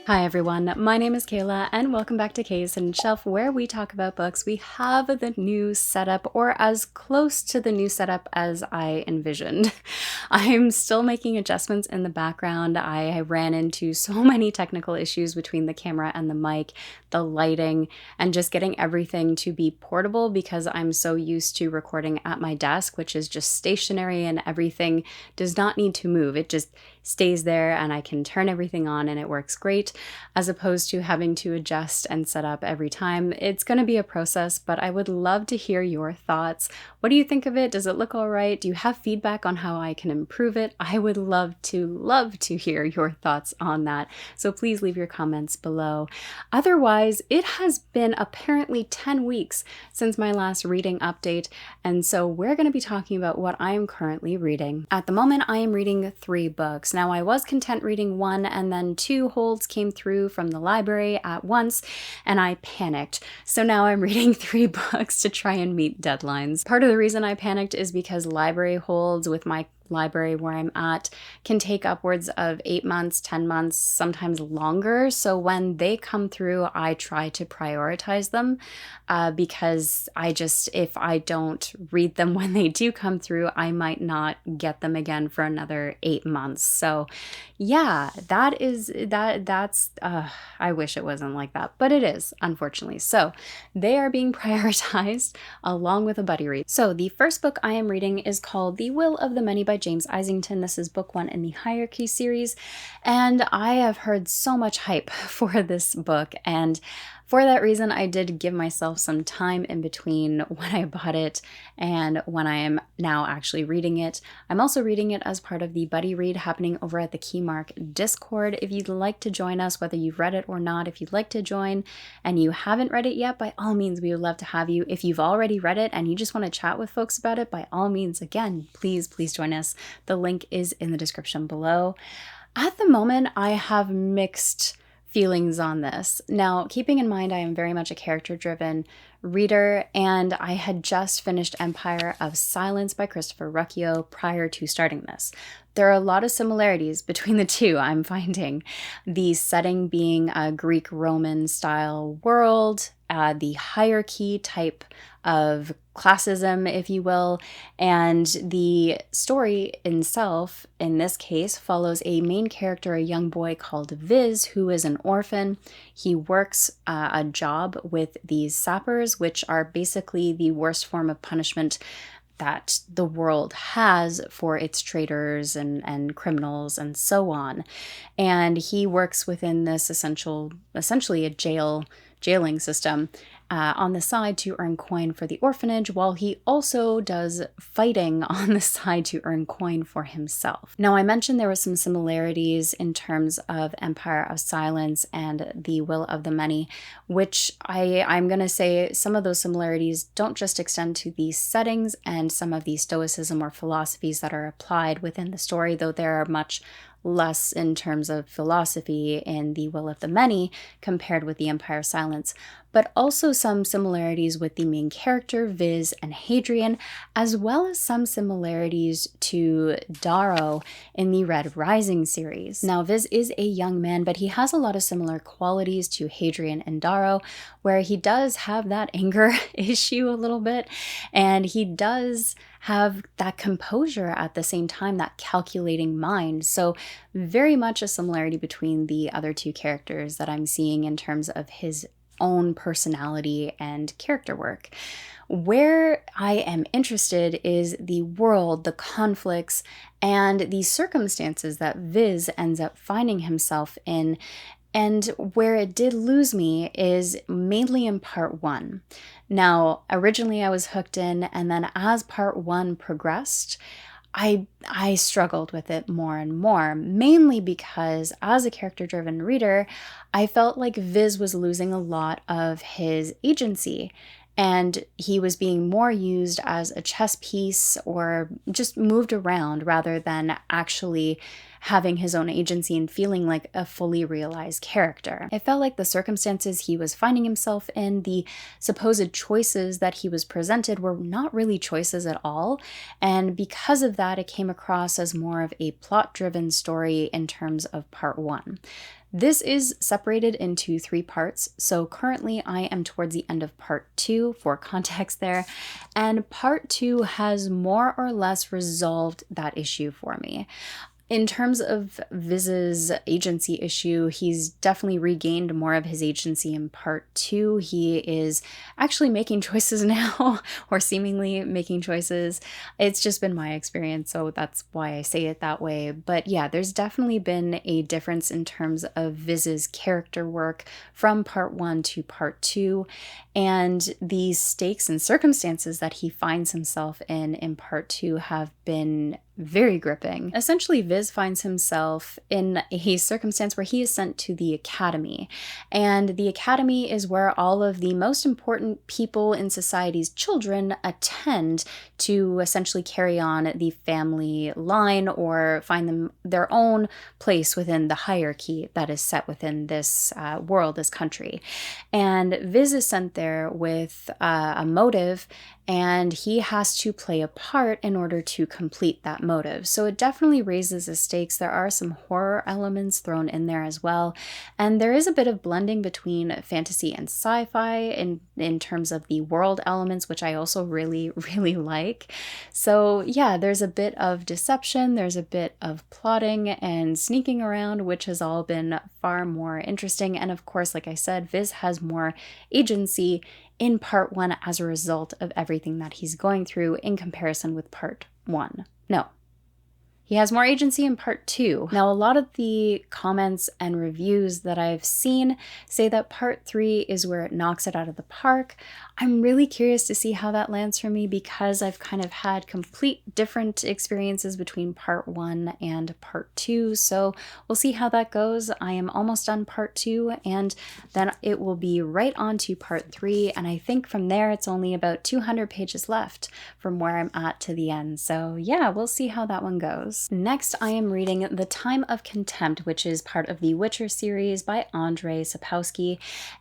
Hi everyone, my name is Kayla and welcome back to Kay's and Shelf, where we talk about books. We have the new setup, or as close to the new setup as I envisioned. I'm still making adjustments in the background. I ran into so many technical issues between the camera and the mic, the lighting, and just getting everything to be portable because I'm so used to recording at my desk, which is just stationary and everything does not need to move. It just stays there and I can turn everything on and it works great, as opposed to having to adjust and set up every time. It's going to be a process, but I would love to hear your thoughts. What do you think of it? Does it look all right? Do you have feedback on how I can improve it? I would love to hear your thoughts on that. So please leave your comments below. Otherwise, it has been apparently 10 weeks since my last reading update, and so we're going to be talking about what I am currently reading. At the moment, I am reading 3 books. Now, I was content reading 1, and then 2 holds came through from the library at once, and I panicked. So now I'm reading 3 books to try and meet deadlines. Part of the reason I panicked is because library holds with my library where I'm at can take upwards of 8 months, 10 months, sometimes longer. So when they come through, I try to prioritize them because if I don't read them when they do come through, I might not get them again for another 8 months. So yeah, that's I wish it wasn't like that, but it is, unfortunately. So they are being prioritized along with a buddy read. So the first book I am reading is called The Will of the Many by James Isington. This is book 1 in the Hierarchy series, and I have heard so much hype for this book, and for that reason, I did give myself some time in between when I bought it and when I am now actually reading it. I'm also reading it as part of the buddy read happening over at the Keymark Discord. If you'd like to join us, whether you've read it or not, if you'd like to join and you haven't read it yet, by all means, we would love to have you. If you've already read it and you just want to chat with folks about it, by all means, again, please join us. The link is in the description below. At the moment, I have mixed feelings on this. Now, keeping in mind I am very much a character-driven reader, and I had just finished Empire of Silence by Christopher Rucchio prior to starting this. There are a lot of similarities between the two, I'm finding. The setting being a Greek-Roman style world, the hierarchy type of classism, if you will, and the story itself, in this case, follows a main character, a young boy called Viz, who is an orphan. He works a job with these sappers, which are basically the worst form of punishment that the world has for its traitors and criminals and so on. And he works within this essentially a jailing system on the side to earn coin for the orphanage, while he also does fighting on the side to earn coin for himself. Now, I mentioned there were some similarities in terms of Empire of Silence and The Will of the Many, which I'm going to say some of those similarities don't just extend to the settings and some of the stoicism or philosophies that are applied within the story, though there are much less in terms of philosophy in The Will of the Many compared with the Empire of Silence, but also some similarities with the main character, Viz and Hadrian, as well as some similarities to Darrow in the Red Rising series. Now, Viz is a young man, but he has a lot of similar qualities to Hadrian and Darrow, where he does have that anger issue a little bit, and he does have that composure at the same time, that calculating mind. So very much a similarity between the other 2 characters that I'm seeing in terms of his own personality and character work. Where I am interested is the world, the conflicts, and the circumstances that Viz ends up finding himself in. And where it did lose me is mainly in part 1. Now, originally I was hooked in, and then as part 1 progressed, I struggled with it more and more, mainly because as a character-driven reader, I felt like Viz was losing a lot of his agency, and he was being more used as a chess piece or just moved around rather than actually having his own agency and feeling like a fully realized character. It felt like the circumstances he was finding himself in, the supposed choices that he was presented, were not really choices at all. And because of that, it came across as more of a plot-driven story in terms of part 1. This is separated into 3 parts, so currently I am towards the end of part 2 for context there, and part 2 has more or less resolved that issue for me. In terms of Viz's agency issue, he's definitely regained more of his agency in part 2. He is actually making choices now, or seemingly making choices. It's just been my experience, so that's why I say it that way. But yeah, there's definitely been a difference in terms of Viz's character work from part 1 to part 2, and the stakes and circumstances that he finds himself in part 2 have been very gripping. Essentially, Viz finds himself in a circumstance where he is sent to the academy, and the academy is where all of the most important people in society's children attend to essentially carry on the family line or find them their own place within the hierarchy that is set within this world, this country. And Viz is sent there with a motive, and he has to play a part in order to complete that motive. So it definitely raises the stakes. There are some horror elements thrown in there as well. And there is a bit of blending between fantasy and sci-fi in terms of the world elements, which I also really, really like. So yeah, there's a bit of deception, there's a bit of plotting and sneaking around, which has all been far more interesting. And of course, like I said, Viz has more agency in part 1 as a result of everything that he's going through in comparison with part 1. No. He has more agency in part 2. Now, a lot of the comments and reviews that I've seen say that part 3 is where it knocks it out of the park. I'm really curious to see how that lands for me because I've kind of had complete different experiences between part 1 and part 2. So we'll see how that goes. I am almost done part 2, and then it will be right on to part 3. And I think from there, it's only about 200 pages left from where I'm at to the end. So yeah, we'll see how that one goes. Next, I am reading The Time of Contempt, which is part of the Witcher series by Andrzej Sapkowski.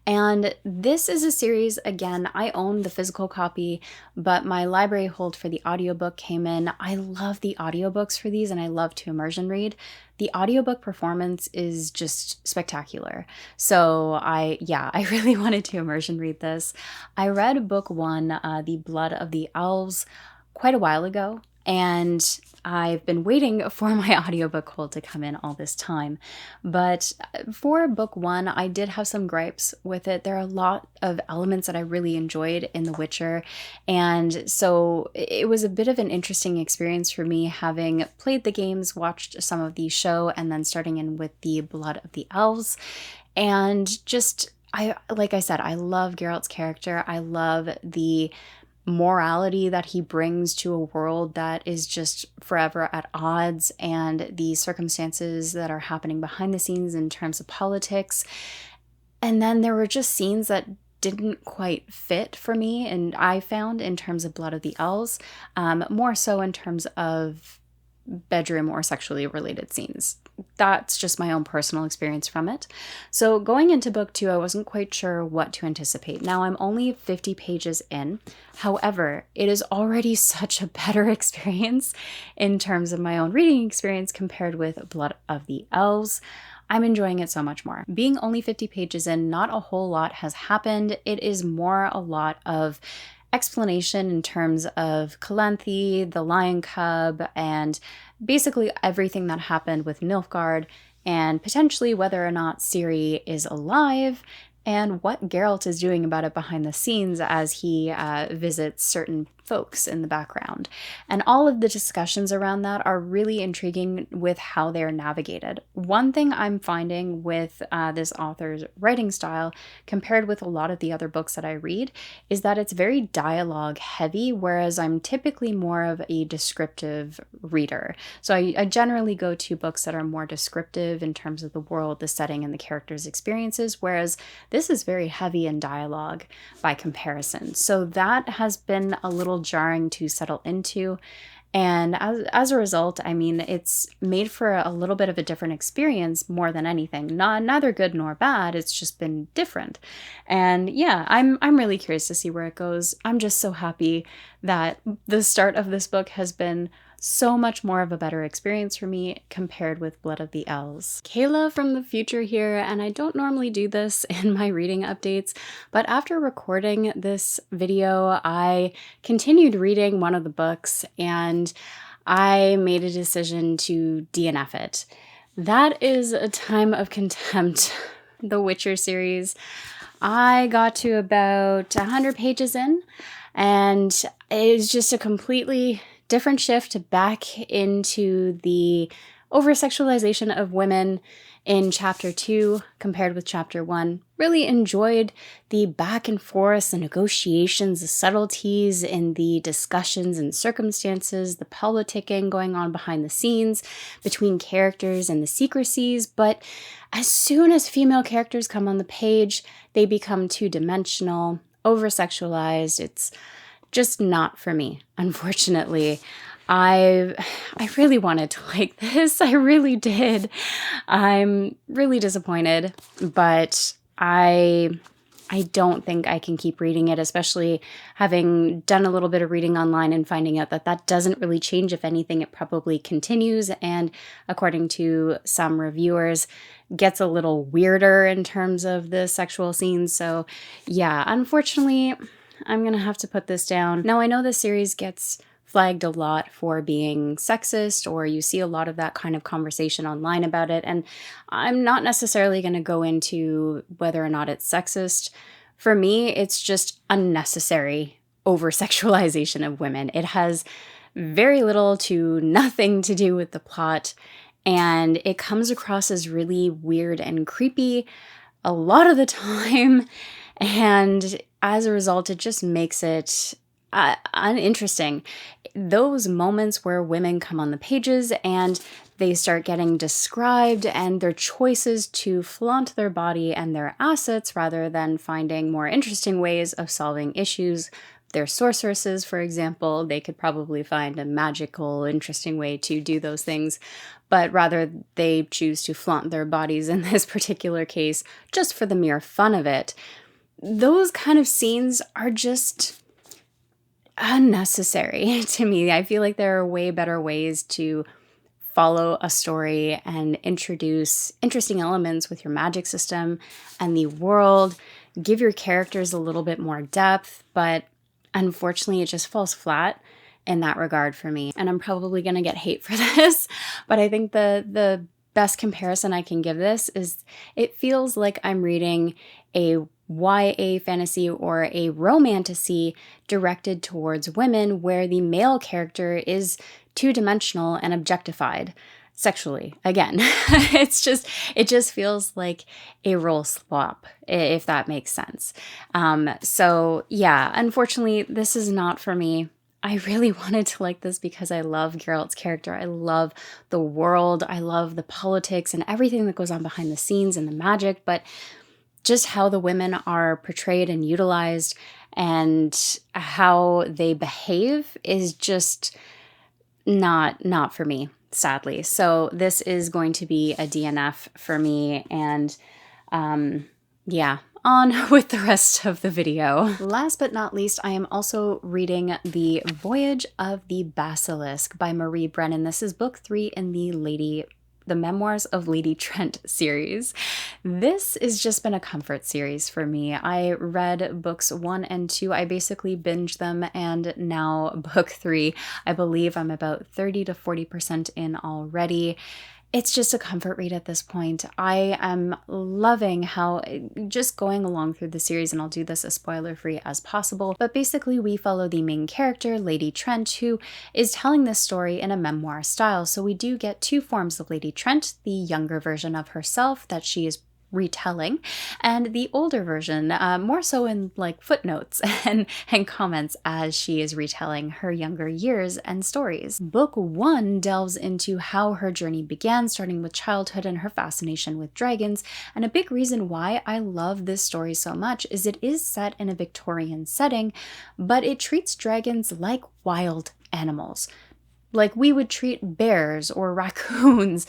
And this is a series, again, I own the physical copy, but my library hold for the audiobook came in. I love the audiobooks for these, and I love to immersion read. The audiobook performance is just spectacular. So I really wanted to immersion read this. I read book 1, The Blood of the Elves, quite a while ago, and I've been waiting for my audiobook hold to come in all this time. But for book 1, I did have some gripes with it. There are a lot of elements that I really enjoyed in The Witcher. And so it was a bit of an interesting experience for me, having played the games, watched some of the show, and then starting in with The Blood of the Elves. And just, like I said, I love Geralt's character. I love the morality that he brings to a world that is just forever at odds, and the circumstances that are happening behind the scenes in terms of politics. And then there were just scenes that didn't quite fit for me, and I found in terms of Blood of the Elves, more so in terms of bedroom or sexually related scenes. That's just my own personal experience from it. So going into book 2, I wasn't quite sure what to anticipate. Now I'm only 50 pages in. However, it is already such a better experience in terms of my own reading experience compared with Blood of the Elves. I'm enjoying it so much more. Being only 50 pages in, not a whole lot has happened. It is more a lot of explanation in terms of Calanthe, the lion cub, and basically everything that happened with Nilfgaard, and potentially whether or not Ciri is alive, and what Geralt is doing about it behind the scenes as he visits certain folks in the background. And all of the discussions around that are really intriguing with how they're navigated. One thing I'm finding with this author's writing style, compared with a lot of the other books that I read, is that it's very dialogue heavy, whereas I'm typically more of a descriptive reader. So I generally go to books that are more descriptive in terms of the world, the setting, and the characters' experiences, whereas this is very heavy in dialogue by comparison. So that has been a little jarring to settle into. And as a result, I mean, it's made for a little bit of a different experience more than anything. Neither good nor bad. It's just been different. And yeah, I'm really curious to see where it goes. I'm just so happy that the start of this book has been so much more of a better experience for me compared with Blood of the Elves. Kayla from the future here, and I don't normally do this in my reading updates, but after recording this video, I continued reading one of the books and I made a decision to DNF it. That is a time of contempt. The Witcher series. I got to about 100 pages in, and it's just a completely different shift back into the over-sexualization of women in chapter 2 compared with chapter 1. Really enjoyed the back and forth, the negotiations, the subtleties in the discussions and circumstances, the politicking going on behind the scenes between characters and the secrecies. But as soon as female characters come on the page, they become two-dimensional, over-sexualized. It's just not for me, unfortunately. I really wanted to like this. I really did. I'm really disappointed, but I don't think I can keep reading it, especially having done a little bit of reading online and finding out that that doesn't really change. If anything, it probably continues, and according to some reviewers, gets a little weirder in terms of the sexual scenes. So yeah, unfortunately, I'm gonna have to put this down. Now, I know this series gets flagged a lot for being sexist, or you see a lot of that kind of conversation online about it, and I'm not necessarily going to go into whether or not it's sexist. For me, it's just unnecessary over-sexualization of women. It has very little to nothing to do with the plot, and it comes across as really weird and creepy a lot of the time, and as a result, it just makes it uninteresting. Those moments where women come on the pages and they start getting described and their choices to flaunt their body and their assets rather than finding more interesting ways of solving issues. They're sorceresses, for example. They could probably find a magical, interesting way to do those things, but rather they choose to flaunt their bodies in this particular case just for the mere fun of it. Those kind of scenes are just unnecessary to me. I feel like there are way better ways to follow a story and introduce interesting elements with your magic system and the world, give your characters a little bit more depth, but unfortunately it just falls flat in that regard for me. And I'm probably going to get hate for this, but I think the best comparison I can give this is it feels like I'm reading a YA fantasy or a romantasy directed towards women where the male character is two-dimensional and objectified sexually. Again, it just feels like a role swap, if that makes sense. So yeah, unfortunately, this is not for me. I really wanted to like this because I love Geralt's character. I love the world. I love the politics and everything that goes on behind the scenes and the magic, but just how the women are portrayed and utilized and how they behave is just not for me, sadly. So this is going to be a DNF for me, and yeah, on with the rest of the video. Last but not least, I am also reading The Voyage of the Basilisk by Marie Brennan. This is book 3 in the Memoirs of Lady Trent series. This has just been a comfort series for me. I read books 1 and 2. I basically binged them, and now book 3. I believe I'm about 30 to 40% in already. It's just a comfort read at this point. I am loving how, just going along through the series, and I'll do this as spoiler-free as possible, but basically we follow the main character, Lady Trent, who is telling this story in a memoir style. So we do get two forms of Lady Trent, the younger version of herself that she is retelling, and the older version, more so in like footnotes and comments as she is retelling her younger years and stories. Book 1 delves into how her journey began, starting with childhood and her fascination with dragons, and a big reason why I love this story so much is it is set in a Victorian setting, but it treats dragons like wild animals. like we would treat bears or raccoons,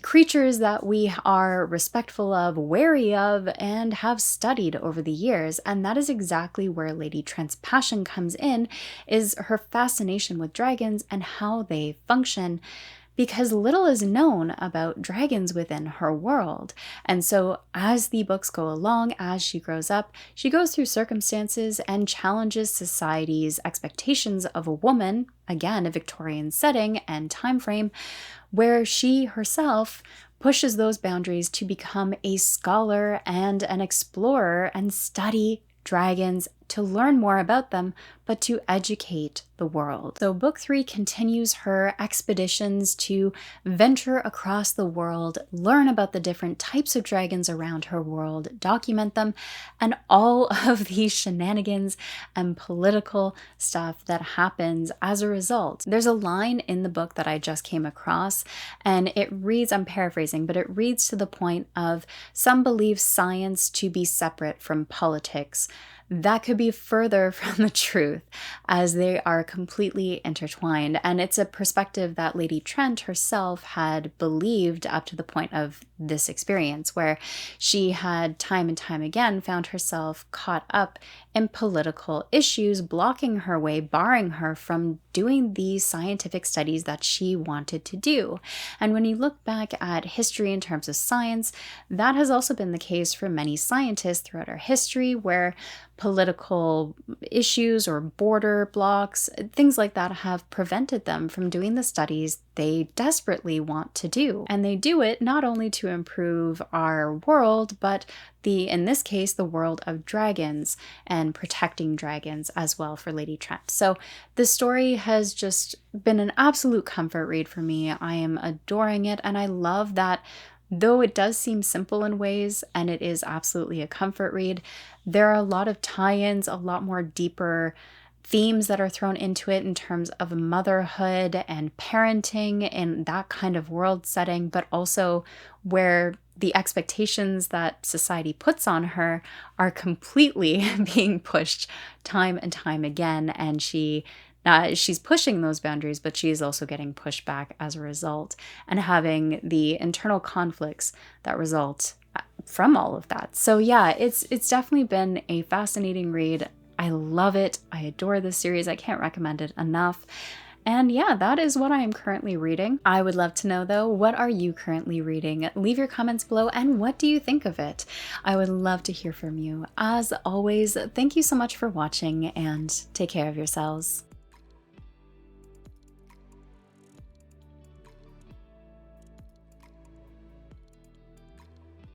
creatures that we are respectful of, wary of, and have studied over the years. And that is exactly where Lady Trent's passion comes in, is her fascination with dragons and how they function, because little is known about dragons within her world. And so as the books go along, as she grows up, she goes through circumstances and challenges society's expectations of a woman, again, a Victorian setting and time frame, where she herself pushes those boundaries to become a scholar and an explorer and study dragons, to learn more about them, but to educate the world. So book 3 continues her expeditions to venture across the world, learn about the different types of dragons around her world, document them, and all of these shenanigans and political stuff that happens as a result. There's a line in the book that I just came across, and it reads, I'm paraphrasing, but it reads to the point of, some believe science to be separate from politics. That could be further from the truth, as they are completely intertwined. And it's a perspective that Lady Trent herself had believed up to the point of this experience, where she had time and time again found herself caught up in political issues, blocking her way, barring her from doing these scientific studies that she wanted to do. And when you look back at history in terms of science, that has also been the case for many scientists throughout our history, where political issues or border blocks, things like that, have prevented them from doing the studies they desperately want to do. And they do it not only to improve our world, but in this case, the world of dragons and protecting dragons as well for Lady Trent. So this story has just been an absolute comfort read for me. I am adoring it, and I love that though it does seem simple in ways, and it is absolutely a comfort read, there are a lot of tie-ins, a lot more deeper themes that are thrown into it in terms of motherhood and parenting in that kind of world setting, but also where the expectations that society puts on her are completely being pushed time and time again, and she's pushing those boundaries, but she is also getting pushed back as a result, and having the internal conflicts that result from all of that. So yeah, it's definitely been a fascinating read. I love it. I adore this series. I can't recommend it enough. And yeah, that is what I am currently reading. I would love to know though, what are you currently reading? Leave your comments below, and what do you think of it? I would love to hear from you. As always, thank you so much for watching, and take care of yourselves.